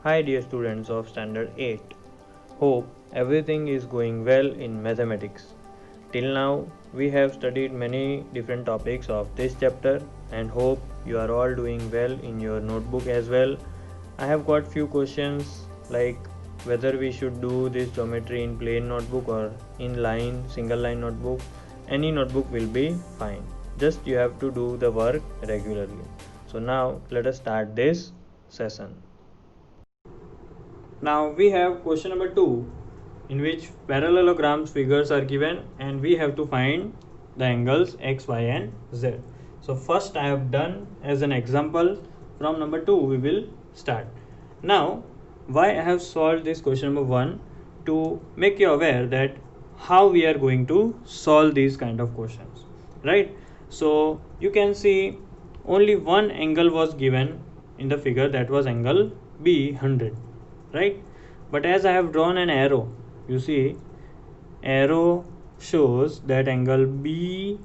Hi dear students of Standard 8. Hope everything is going well in mathematics. Till now we have studied many different topics of this chapter and hope you are all doing well in your notebook as well. I have got few questions like whether we should do this geometry in plain notebook or in single line notebook. Any notebook will be fine. Just you have to do the work regularly. So now let us start this session. Now we have question number 2 in which parallelograms figures are given and we have to find the angles x, y and z. So first I have done as an example. From number 2 we will start. Now why I have solved this question number 1 to make you aware that how we are going to solve these kind of questions, right? So you can see only one angle was given in the figure, that was angle B 100, right? But as I have drawn an arrow, you see arrow shows that angle B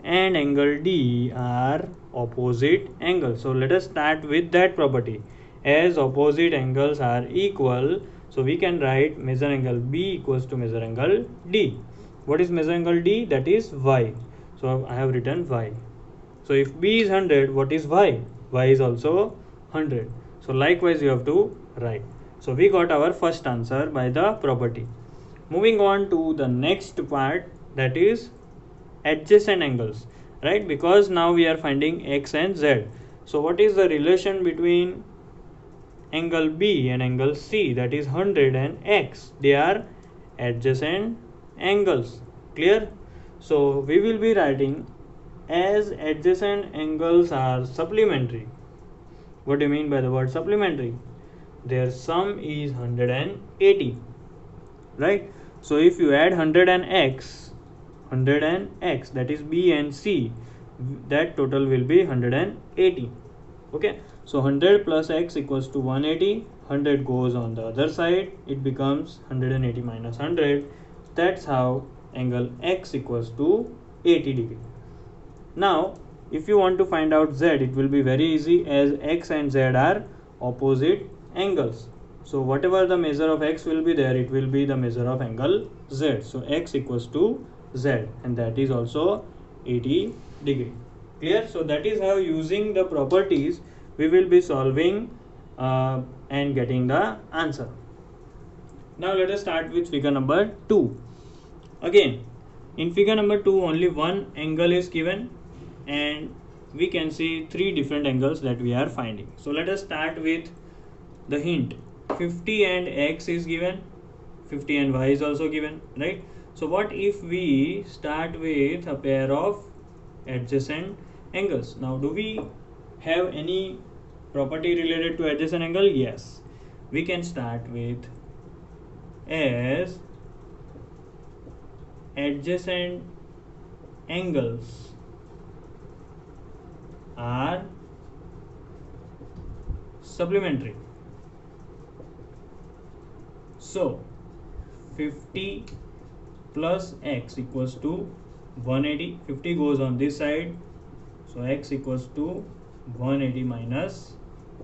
and angle D are opposite angles. So let us start with that property. As opposite angles are equal, so we can write measure angle B equals to measure angle D. What is measure angle D? That is Y. So I have written Y. So if B is 100, what is Y? Y is also 100. So likewise you have to write. So we got our first answer by the property. Moving on to the next part, that is adjacent angles, right? Because now we are finding x and z. So what is the relation between angle B and angle C, that is 100 and x? They are adjacent angles. Clear? So we will be writing as adjacent angles are supplementary. What do you mean by the word supplementary? Their sum is 180, right? So if you add 100 and x, that is B and C, that total will be 180. Okay, so 100 plus x equals to 180. 100 goes on the other side, it becomes 180 minus 100. That's how angle x equals to 80 degree. Now if you want to find out z, it will be very easy, as x and z are opposite angles. So whatever the measure of x will be there, it will be the measure of angle z. So x equals to z, and that is also 80 degree. Clear? So that is how, using the properties, we will be solving and getting the answer. Now let us start with figure number 2. Again, in figure number 2 only one angle is given and we can see three different angles that we are finding. So let us start with the hint. 50 and x is given, 50 and y is also given, right? So what if we start with a pair of adjacent angles? Now do we have any property related to adjacent angle? Yes, we can start with as adjacent angles are supplementary. So 50 plus x equals to 180. 50 goes on this side, so x equals to 180 minus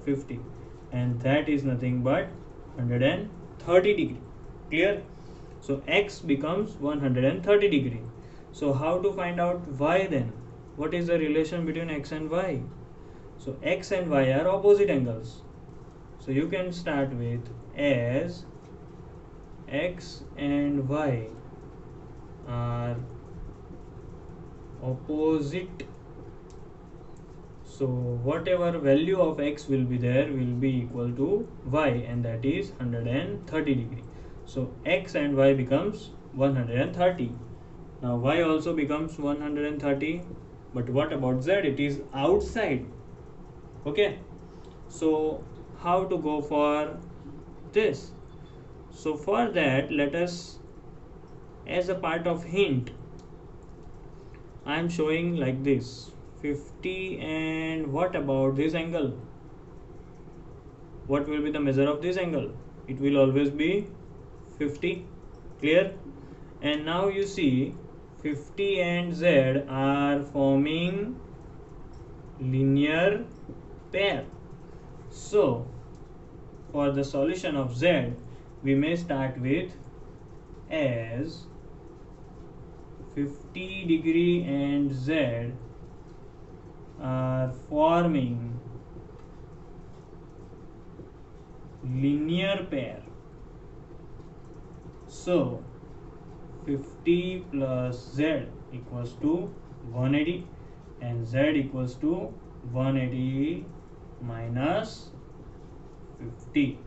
50, and that is nothing but 130 degree. Clear? So x becomes 130 degree. So how to find out y then? What is the relation between x and y? So x and y are opposite angles. So you can start with as x and y are opposite. So whatever value of x will be there will be equal to y, and that is 130 degree. So x and y becomes 130. Now y also becomes 130. But what about z? It is outside. Okay. So how to go for this? So for that, let us, as a part of hint, I am showing like this: 50 and what about this angle? What will be the measure of this angle? It will always be 50. Clear? And now you see 50 and z are forming linear pair. So for the solution of z, we may start with as 50 degree and z are forming linear pair. So 50 plus z equals to 180 and z equals to 180 minus 50.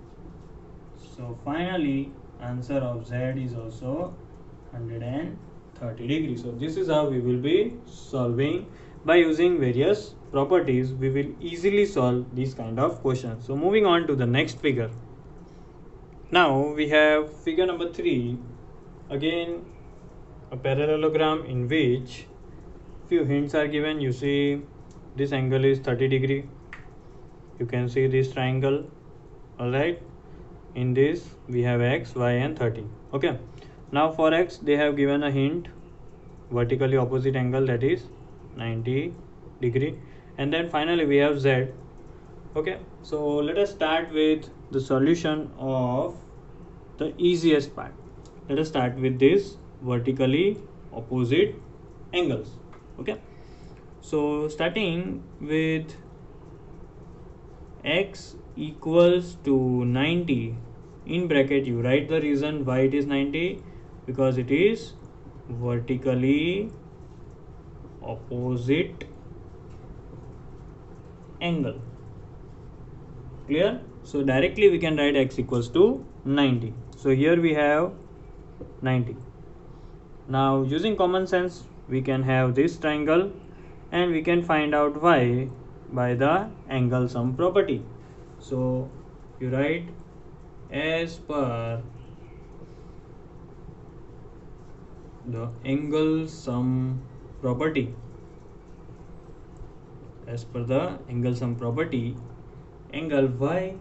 So finally answer of z is also 130 degrees. So this is how we will be solving. By using various properties, we will easily solve these kind of questions. So moving on to the next figure. Now we have figure number 3. Again a parallelogram in which few hints are given. You see this angle is 30 degree. You can see this triangle. Alright. In this we have x, y and 30. Okay. Now for x they have given a hint, vertically opposite angle, that is 90 degree, and then finally we have z. Okay, so let us start with the solution of the easiest part. Let us start with this vertically opposite angles. Okay, so starting with x equals to 90, in bracket you write the reason why it is 90, because it is vertically opposite angle. Clear? So directly we can write x equals to 90. So here we have 90. Now using common sense we can have this triangle and we can find out y by the angle sum property. So you write as per the angle sum property. As per the angle sum property, angle y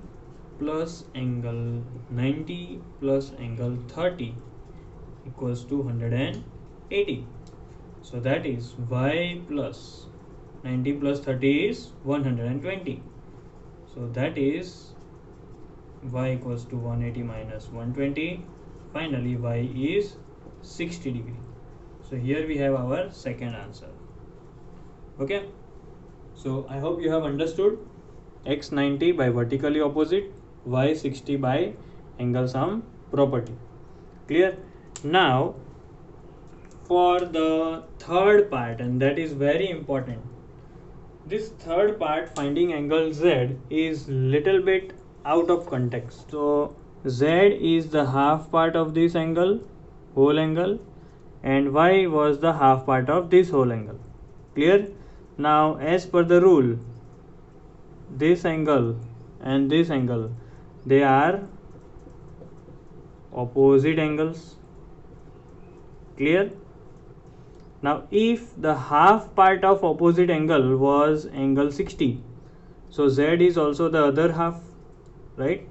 plus angle 90 plus angle 30 equals to 180. So that is y plus 90 plus 30 is 120. So that is y equals to 180 minus 120. Finally y is 60 degree. So here we have our second answer. Okay, so I hope you have understood x 90 by vertically opposite, y 60 by angle sum property. Clear? Now for the third part, and that is very important. This third part, finding angle z, is little bit out of context. So z is the half part of this angle, whole angle, and y was the half part of this whole angle. Clear? Now as per the rule, this angle and this angle, they are opposite angles. Clear? Now if the half part of opposite angle was angle 60, so z is also the other half, right?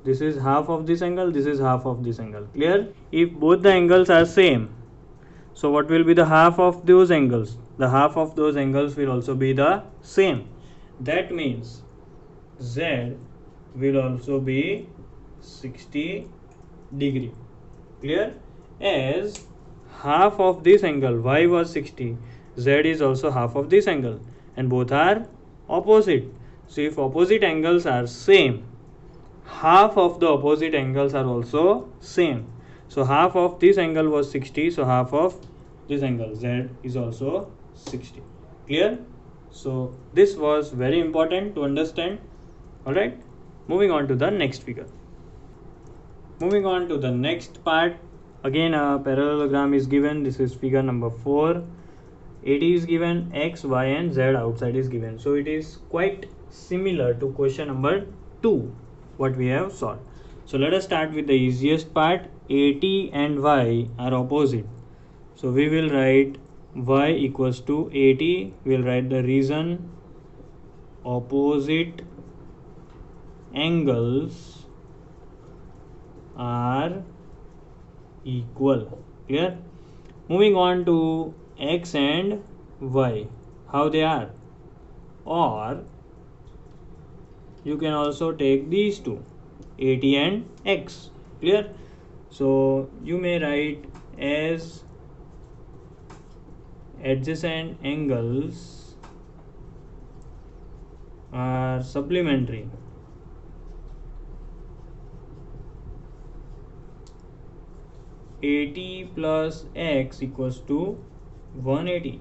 This is half of this angle, this is half of this angle. Clear? If both the angles are same, so what will be the half of those angles? The half of those angles will also be the same. That means z will also be 60 degree. Clear? As half of this angle, y was 60, z is also half of this angle, and both are opposite. So if opposite angles are same, half of the opposite angles are also same. So half of this angle was 60, so half of this angle z is also 60. Clear? So this was very important to understand. Alright, moving on to the next figure. Moving on to the next part, again a parallelogram is given. This is figure number 4. AD is given, x, y and z outside is given. So it is quite similar to question number 2 what we have solved. So let us start with the easiest part. AT and y are opposite. So we will write y equals to AT. We will write the reason opposite angles are equal. Clear? Moving on to x and y, how they are, or you can also take these two. 80 and x. Clear? So you may write as adjacent angles are supplementary. $80 plus x equals to 180.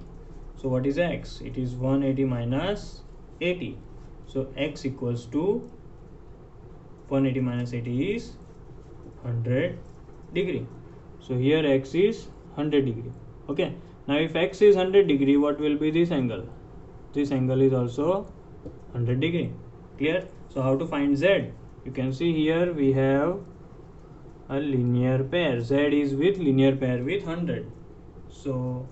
So what is x? It is 180 minus 80. So x equals to 180 minus 80 is 100 degree. So here x is 100 degree. Okay. Now if x is 100 degree, what will be this angle? This angle is also 100 degree. Clear? So how to find z? You can see here we have a linear pair. Z is with linear pair with 100. So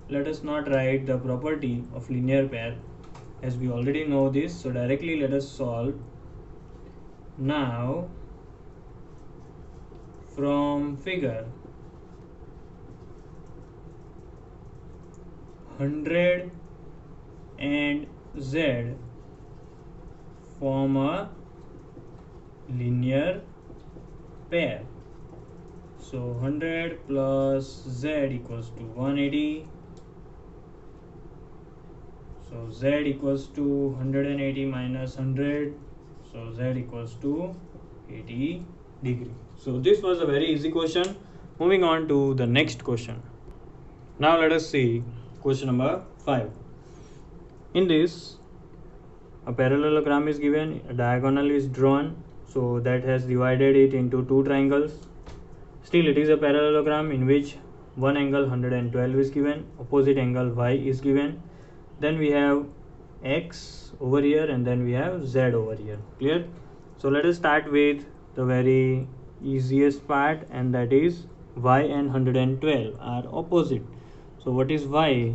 let us not write the property of linear pair as we already know this. So directly let us solve. Now from figure, 100 and z form a linear pair. So 100 plus z equals to 180. So z equals to 180 minus 100. So z equals to 80 degree. So this was a very easy question. Moving on to the next question. Now let us see question number 5. In this, a parallelogram is given, a diagonal is drawn, so that has divided it into two triangles. Still it is a parallelogram in which one angle 112 is given, opposite angle y is given. Then we have x over here and then we have z over here. Clear? So let us start with the very easiest part, and that is y and 112 are opposite. So what is y?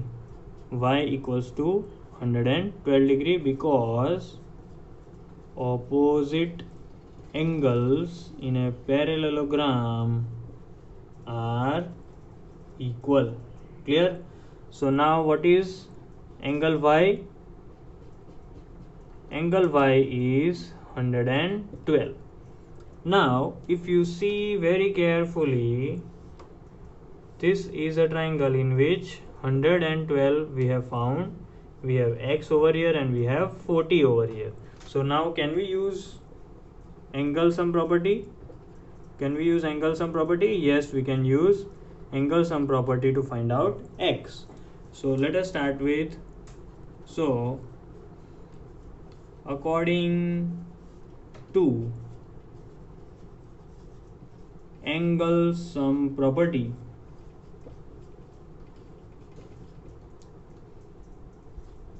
Y equals to 112 degree because opposite angles in a parallelogram are equal. Clear? So now what is angle y? Angle y is 112. Now if you see very carefully, this is a triangle in which 112 we have found. We have x over here and we have 40 over here. So now can we use angle sum property? Can we use angle sum property? Yes, we can use angle sum property to find out x. So let us start with, so according to angle sum property,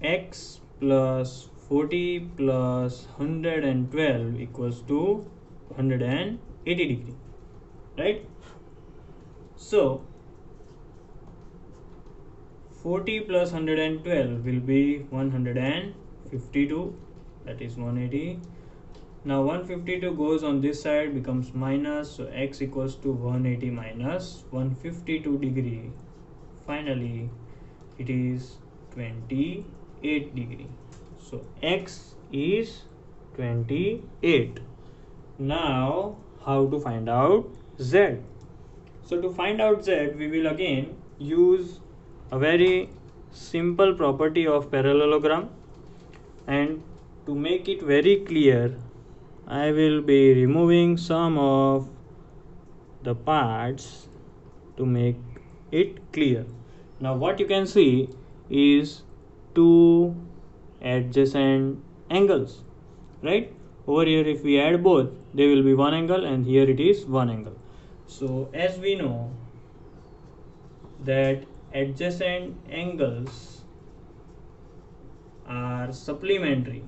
x plus 40 plus 112 equals to 180 degree, right? So 40 plus 112 will be 152, that is 180. Now 152 goes on this side, becomes minus, so x equals to 180 minus 152 degree. Finally it is 28 degree. So x is 28. Now how to find out z? So to find out z, we will again use a very simple property of parallelogram, and to make it very clear, I will be removing some of the parts to make it clear. Now what you can see is two adjacent angles, right? Over here if we add both, they will be one angle, and here it is one angle. So as we know that adjacent angles are supplementary.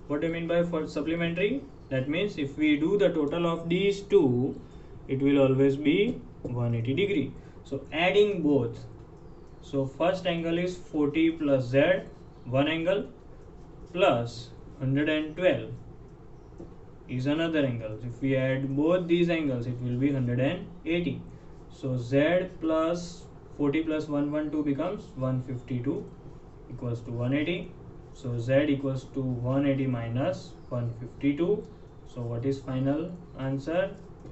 What do you mean by for supplementary? That means if we do the total of these two, it will always be 180 degree. So adding both, so first angle is 40 plus z, one angle, plus 112 is another angle. If we add both these angles, it will be 180. So z plus 40 plus 112 becomes 152 equals to 180. So z equals to 180 minus 152. So what is final answer?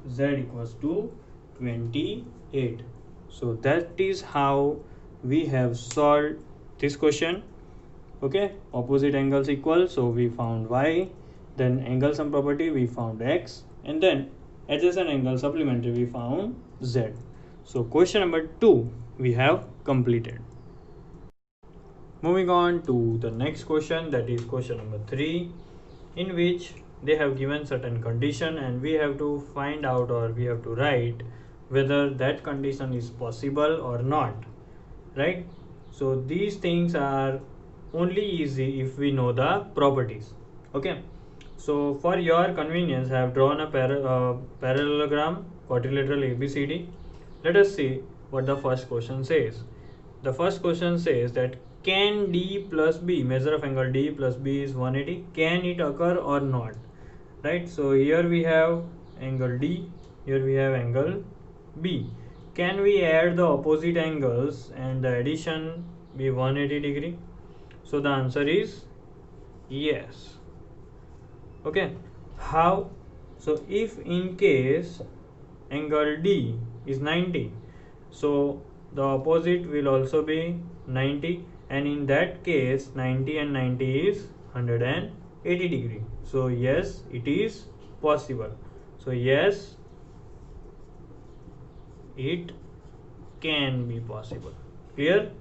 Z equals to 28. So that is how we have solved this question. Okay, opposite angles equal, so we found y, then angle sum property we found x, and then adjacent angle supplementary we found z. So question number 2 we have completed. Moving on to the next question, that is question number 3, in which they have given certain condition and we have to find out, or we have to write whether that condition is possible or not, right? So these things are only easy if we know the properties. Okay, so for your convenience I have drawn a parallelogram quadrilateral ABCD. Let us see what the first question says. The first question says that can D plus B, measure of angle D plus B is 180, can it occur or not, right? So here we have angle D, here we have angle B. Can we add the opposite angles and the addition be 180 degree? So the answer is yes. Okay, how? So if in case angle D is 90, so the opposite will also be 90, and in that case 90 and 90 is 180 degree. So yes, it is possible. So yes, it can be possible. Clear?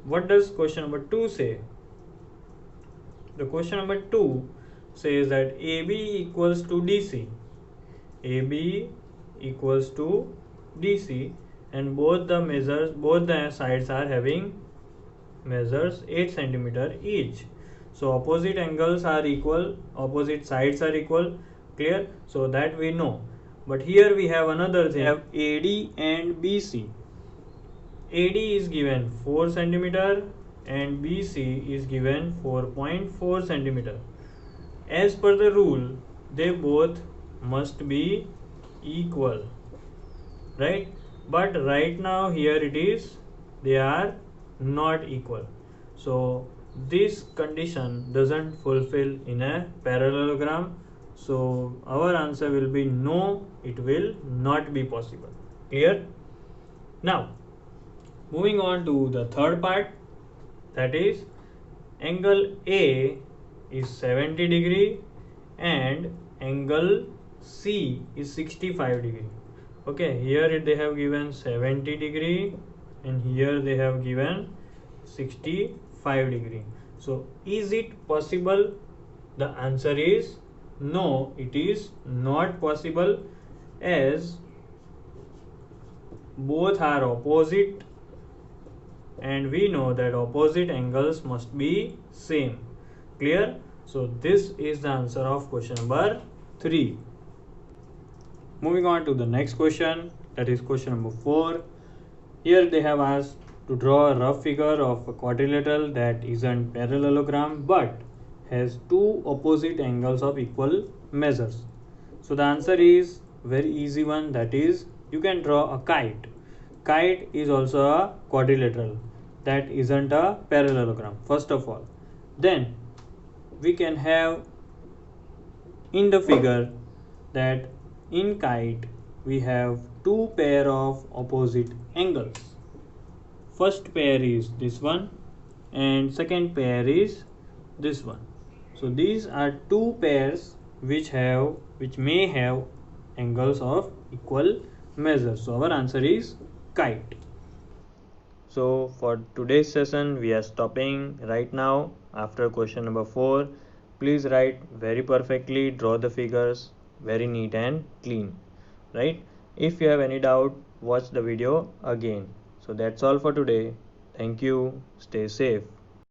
What does question number 2 say? The question number 2 says that AB equals to DC. AB equals to DC, and both the sides are having measures 8 centimeter each. So opposite angles are equal, opposite sides are equal. Clear? So that we know. But here we have another thing. We have AD and BC. AD is given 4 centimeter and BC is given 4.4 centimeter. As per the rule, they both must be equal, right? But right now here it is, they are not equal. So this condition doesn't fulfill in a parallelogram. So our answer will be no, it will not be possible. Clear? Now moving on to the third part, that is angle A is 70 degree and angle C is 65 degree. Okay, here they have given 70 degree and here they have given 65 degree. So is it possible? The answer is no, it is not possible, as both are opposite and we know that opposite angles must be same. Clear? So this is the answer of question number 3. Moving on to the next question, that is question number 4. Here they have asked to draw a rough figure of a quadrilateral that isn't parallelogram but has two opposite angles of equal measures. So the answer is very easy one, that is you can draw a kite. Kite is also a quadrilateral that isn't a parallelogram, first of all. Then we can have in the figure that in kite we have two pair of opposite angles. First pair is this one and second pair is this one. So these are two pairs which may have angles of equal measure. So our answer is kite. So for today's session we are stopping right now after question number 4. Please write very perfectly, draw the figures very neat and clean, right? If you have any doubt, watch the video again. So that's all for today. Thank you. Stay safe.